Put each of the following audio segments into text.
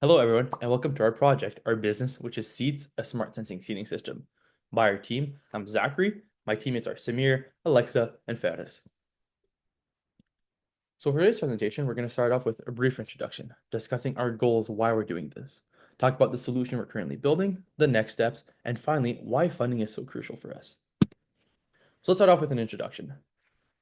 Hello, everyone, and welcome to our project, our business, which is Seets, a smart sensing seating system. By our team, I'm Zachary. My teammates are Samir, Alexa, and Faris. So for today's presentation, we're going to start off with a brief introduction, discussing our goals, why we're doing this, talk about the solution we're currently building, the next steps, and finally, why funding is so crucial for us. So let's start off with an introduction.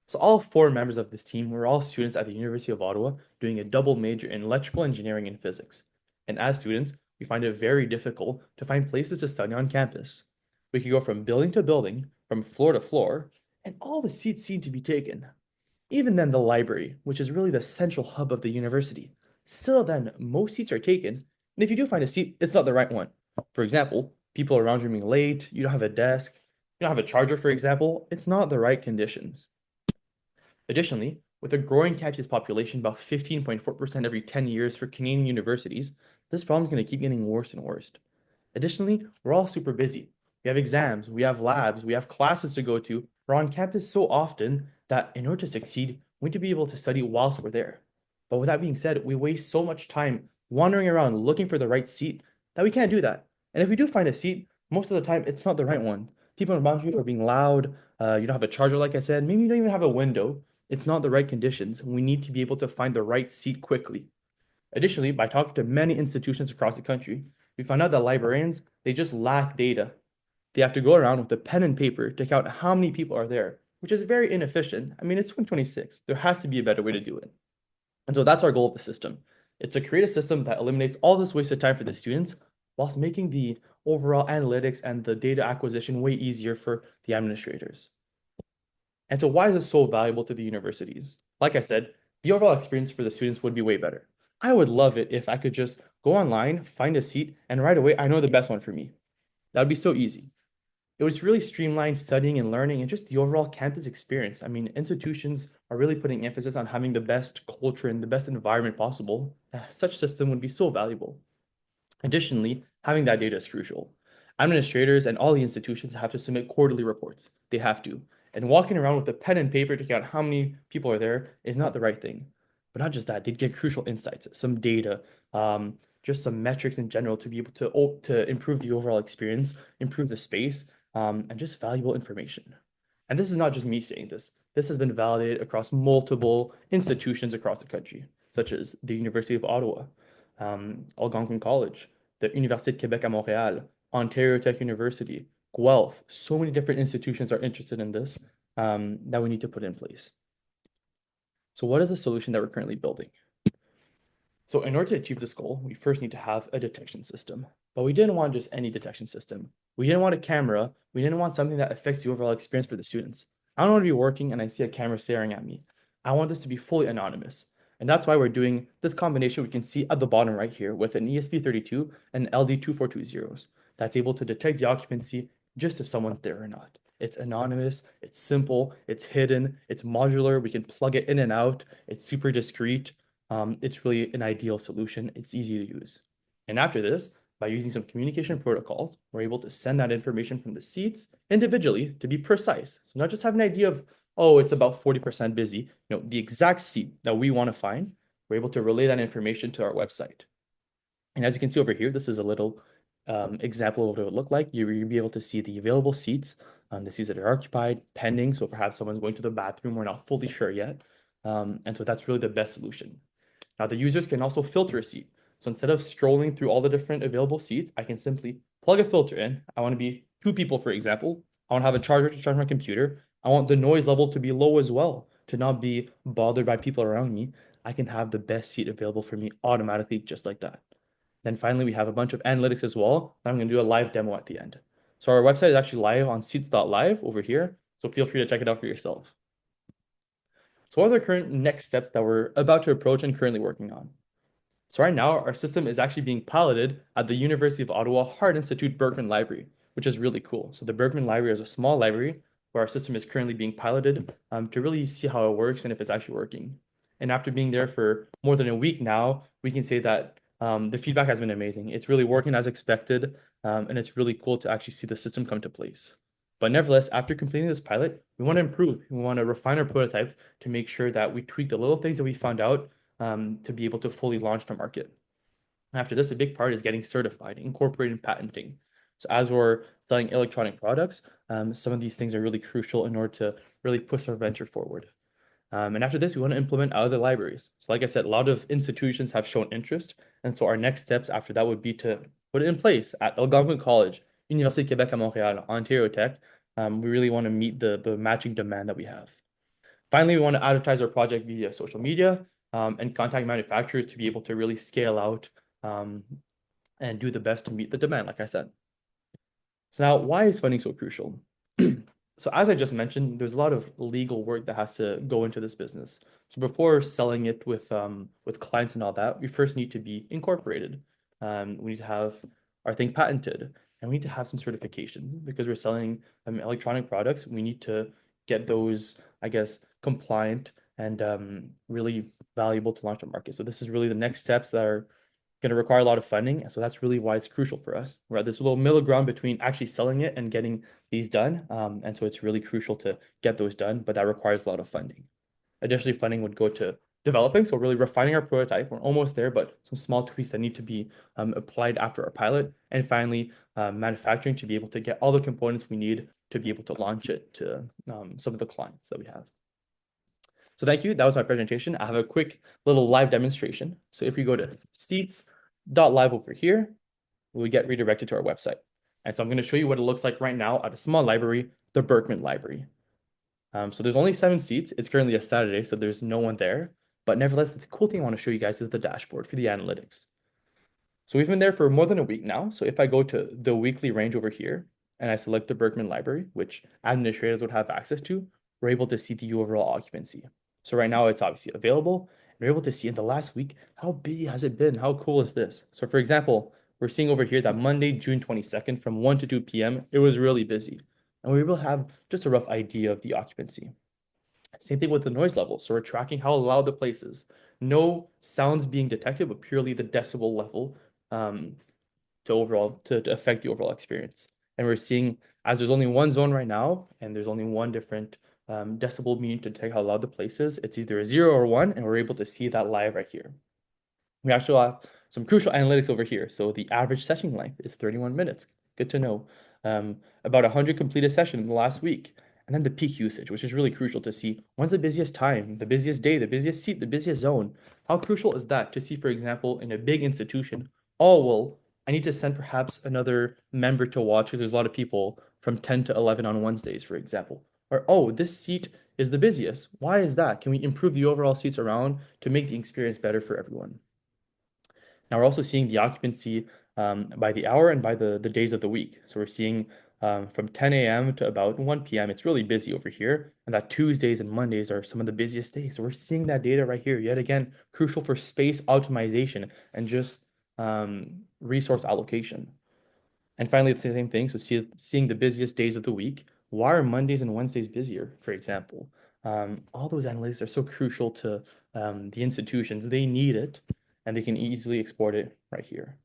So all four members of this team were all students at the University of Ottawa doing a double major in electrical engineering and physics. And as students, we find it very difficult to find places to study on campus. We could go from building to building, from floor to floor, and all the seats seem to be taken. Even then, the library, which is really the central hub of the university, still then, most seats are taken. And if you do find a seat, it's not the right one. For example, people around you being late, you don't have a desk, you don't have a charger, for example, it's not the right conditions. Additionally, with a growing campus population, about 15.4% every 10 years for Canadian universities, this problem is going to keep getting worse and worse. Additionally, we're all super busy. We have exams, we have labs, we have classes to go to. We're on campus so often that in order to succeed, we need to be able to study whilst we're there. But with that being said, we waste so much time wandering around looking for the right seat that we can't do that. And if we do find a seat, most of the time it's not the right one. People around you are being loud. You don't have a charger, like I said. Maybe you don't even have a window. It's not the right conditions. We need to be able to find the right seat quickly. Additionally, by talking to many institutions across the country, we found out that librarians, they just lack data. They have to go around with a pen and paper to count how many people are there, which is very inefficient. I mean, it's 2026. There has to be a better way to do it. And so that's our goal of the system. It's to create a system that eliminates all this wasted time for the students whilst making the overall analytics and the data acquisition way easier for the administrators. And so why is this so valuable to the universities? Like I said, the overall experience for the students would be way better. I would love it if I could just go online, find a seat, and right away I know the best one for me. That would be so easy. It was really streamlined studying and learning and just the overall campus experience. I mean, institutions are really putting emphasis on having the best culture and the best environment possible. Such system would be so valuable. Additionally, having that data is crucial. Administrators and all the institutions have to submit quarterly reports. They have to. And walking around with a pen and paper to count how many people are there is not the right thing. But not just that, they'd get crucial insights, some data, just some metrics in general to be able to improve the overall experience, improve the space, and just valuable information. And this is not just me saying this. This has been validated across multiple institutions across the country, such as the University of Ottawa, Algonquin College, the Université de Québec à Montréal, Ontario Tech University, Guelph. So many different institutions are interested in this that we need to put in place. So what is the solution that we're currently building? So in order to achieve this goal, we first need to have a detection system. But we didn't want just any detection system. We didn't want a camera. We didn't want something that affects the overall experience for the students. I don't want to be working and I see a camera staring at me. I want this to be fully anonymous. And that's why we're doing this combination we can see at the bottom right here with an ESP32 and LD2420s that's able to detect the occupancy just if someone's there or not. It's anonymous, it's simple, it's hidden, it's modular, we can plug it in and out, it's super discreet. It's really an ideal solution. It's easy to use. And after this, by using some communication protocols, we're able to send that information from the seats individually to be precise. So not just have an idea of, oh, it's about 40% busy. The exact seat that we want to find, we're able to relay that information to our website. And as you can see over here, this is a little example of what it would look like. You'll be able to see the available seats, the seats that are occupied, pending. So perhaps someone's going to the bathroom. We're not fully sure yet. And so that's really the best solution. Now, the users can also filter a seat. So instead of scrolling through all the different available seats, I can simply plug a filter in. I want to be two people, for example. I want to have a charger to charge my computer. I want the noise level to be low as well, to not be bothered by people around me. I can have the best seat available for me automatically, just like that. Then finally, we have a bunch of analytics as well. I'm going to do a live demo at the end. So our website is actually live on seats.live over here. So feel free to check it out for yourself. So what are the current next steps that we're about to approach and currently working on? So right now, our system is actually being piloted at the University of Ottawa Hart Institute Berkman Library, which is really cool. So the Berkman Library is a small library where our system is currently being piloted to really see how it works and if it's actually working. And after being there for more than a week now, we can say that the feedback has been amazing. It's really working as expected, and it's really cool to actually see the system come to place. But nevertheless, after completing this pilot, we want to improve. We want to refine our prototypes to make sure that we tweak the little things that we found out to be able to fully launch to market. After this, a big part is getting certified, incorporating patenting. So as we're selling electronic products, some of these things are really crucial in order to really push our venture forward. And after this, we want to implement other libraries. So like I said, a lot of institutions have shown interest. And so our next steps after that would be to put it in place at Algonquin College, Université Québec à Montréal, Ontario Tech. We really want to meet the matching demand that we have. Finally, we want to advertise our project via social media and contact manufacturers to be able to really scale out um, and do the best to meet the demand, like I said. So now, why is funding so crucial? So as I just mentioned, there's a lot of legal work that has to go into this business. So before selling it with clients and all that, we first need to be incorporated. We need to have our thing patented, and we need to have some certifications because we're selling electronic products. We need to get those, I guess, compliant and really valuable to launch a market. So this is really the next steps that are going to require a lot of funding. And so that's really why it's crucial for us. We're at this little middle ground between actually selling it and getting these done. And so it's really crucial to get those done, but that requires a lot of funding. Additionally, funding would go to developing, so really refining our prototype. We're almost there, but some small tweaks that need to be applied after our pilot. And finally, manufacturing to be able to get all the components we need to be able to launch it to some of the clients that we have. So thank you. That was my presentation. I have a quick little live demonstration. So if we go to seats.live over here, we get redirected to our website. And so I'm going to show you what it looks like right now at a small library, the Berkman Library. So there's only 7 seats. It's currently a Saturday, so there's no one there. But nevertheless, the cool thing I want to show you guys is the dashboard for the analytics. So we've been there for more than a week now. So if I go to the weekly range over here and I select the Berkman Library, which administrators would have access to, we're able to see the overall occupancy. So right now it's obviously available. And we're able to see in the last week, how busy has it been? How cool is this? So for example, we're seeing over here that Monday, June 22nd from 1 to 2 p.m., it was really busy. And we were able to have just a rough idea of the occupancy. Same thing with the noise level. So we're tracking how loud the place is. No sounds being detected, but purely the decibel level um, to affect the overall experience. And we're seeing as there's only one zone right now, and there's only one different decibel mean to detect how loud the place is. It's either a 0 or 1, and we're able to see that live right here. We actually have some crucial analytics over here. So the average session length is 31 minutes. Good to know. About 100 completed sessions in the last week. And then the peak usage, which is really crucial to see when's the busiest time, the busiest day, the busiest seat, the busiest zone. How crucial is that to see, for example, in a big institution, oh, well, I need to send perhaps another member to watch because there's a lot of people from 10 to 11 on Wednesdays, for example. Or, oh, this seat is the busiest. Why is that? Can we improve the overall seats around to make the experience better for everyone? Now we're also seeing the occupancy by the hour and by the days of the week. So we're seeing from 10 a.m. to about 1 p.m. It's really busy over here, and that Tuesdays and Mondays are some of the busiest days. So we're seeing that data right here. Yet again, crucial for space optimization and just resource allocation. And finally, it's the same thing. So seeing the busiest days of the week. Why are Mondays and Wednesdays busier, for example? All those analytics are so crucial to the institutions. They need it, and they can easily export it right here.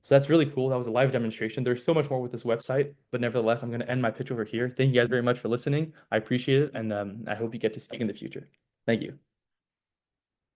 So that's really cool. That was a live demonstration. There's so much more with this website, but nevertheless, I'm going to end my pitch over here. Thank you guys very much for listening. I appreciate it, and I hope you get to speak in the future. Thank you.